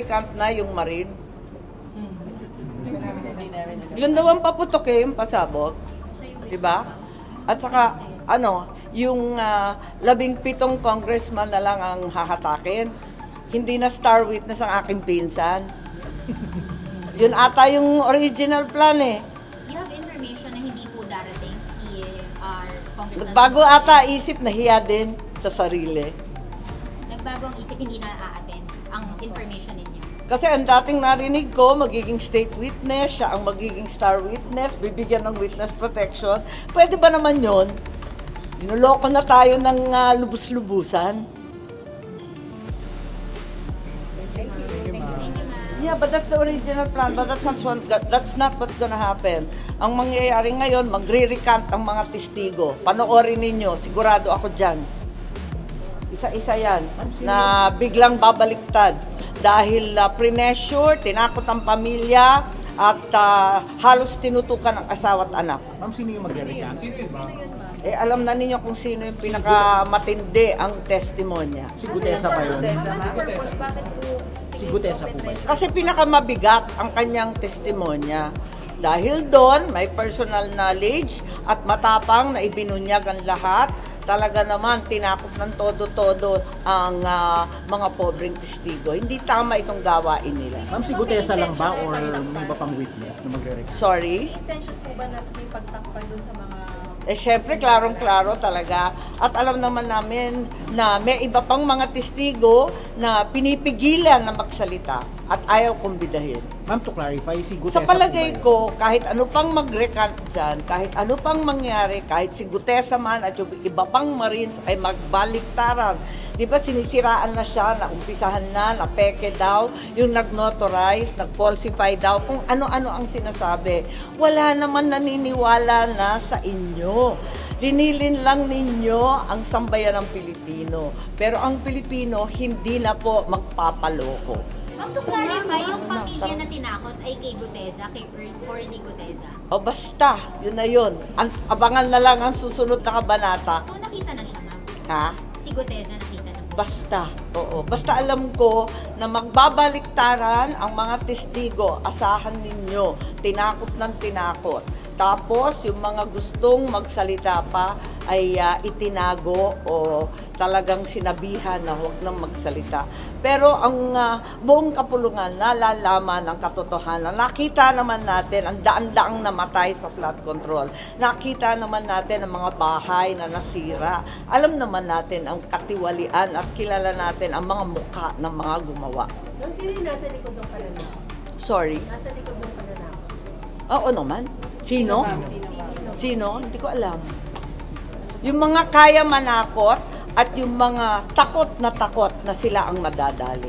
nagre-recant na yung Marine. Yun daw ang paputok yung pasabog. Diba? At saka, yung 17 congressman na lang ang hahatakin. Hindi na star witness ang aking pinsan. Yun ata yung original plan eh. You have information na hindi po darating si Congressman... Nagbago ata isip, nahiya din sa sarili. Nagbago ang isip, hindi na a-attend ang information ninyo. Kasi ang dating narinig ko, magiging state witness, siya ang magiging star witness, bibigyan ng witness protection. Pwede ba naman yun? Ninuloko na tayo ng lubus-lubusan. Thank you, ma'am. Yeah, but that's the original plan, but that's not what's gonna happen. Ang mangyayari ngayon, magre-recant ang mga testigo. Panoorin ninyo, sigurado ako dyan. Isa-isa yan, na biglang babaliktad. Dahil pre-measure, tinakot ang pamilya, at halos tinutukan ang asawa at anak. Ma'am, sino yung mag-recant? Alam na ninyo kung sino yung pinakamatindi ang testimonya. Si Gutesa pa yun? Si Gutesa po ba yun? Kasi pinakamabigat ang kanyang testimonya. Dahil doon, may personal knowledge at matapang na ibinunyag ang lahat. Talaga naman, tinakot ng todo-todo ang mga pobreng testigo. Hindi tama itong gawain nila. Ma'am, si Gutesa lang ba or may iba pang witness na magre-recant? Sorry? Intention po ba na may pagtakpan dun sa mga... Syempre, klarong-klaro talaga. At alam naman namin na may iba pang mga testigo na pinipigilan na magsalita at ayaw kumbidahin. Ma'am, to clarify, si Gutesa Sa palagay po ba yun? ko, kahit ano pang mag-recant dyan, kahit ano pang mangyari, kahit si Gutesa man at yung iba pang Marines ay magbaliktaran. Di ba sinisiraan na siya, naumpisahan na peke daw, yung nag-notarize, nag-falsify daw, kung ano-ano ang sinasabi. Wala naman naniniwala na sa inyo. Linilin lang ninyo ang sambayan ng Pilipino. Pero ang Pilipino hindi na po magpapaloko. Ma'am, to clarify, yung pamilya na tinakot ay kay Gutesa, kay Orly Gutesa. O basta, yun na yun. Abangan na lang ang susunod na kabanata. So nakita na siya, ma'am. Ha? Si Gutesa nakita na po. Basta, oo. Basta alam ko na magbabaliktaran ang mga testigo. Asahan ninyo. Tinakot ng tinakot. Tapos, yung mga gustong magsalita pa ay itinago o talagang sinabihan na huwag nang magsalita. Pero ang buong kapulungan nalalaman ng katotohanan. Nakita naman natin ang daan-daang namatay sa flood control. Nakita naman natin ang mga bahay na nasira. Alam naman natin ang katiwalian at kilala natin ang mga mukha ng mga gumawa. Ma'am, sino yung nasa likod ng pananakot? Sorry? Nasa likod ng pananakot? Oo naman. Sino? Sino? Hindi ko alam. Yung mga kaya manakot at yung mga takot na sila ang madadali.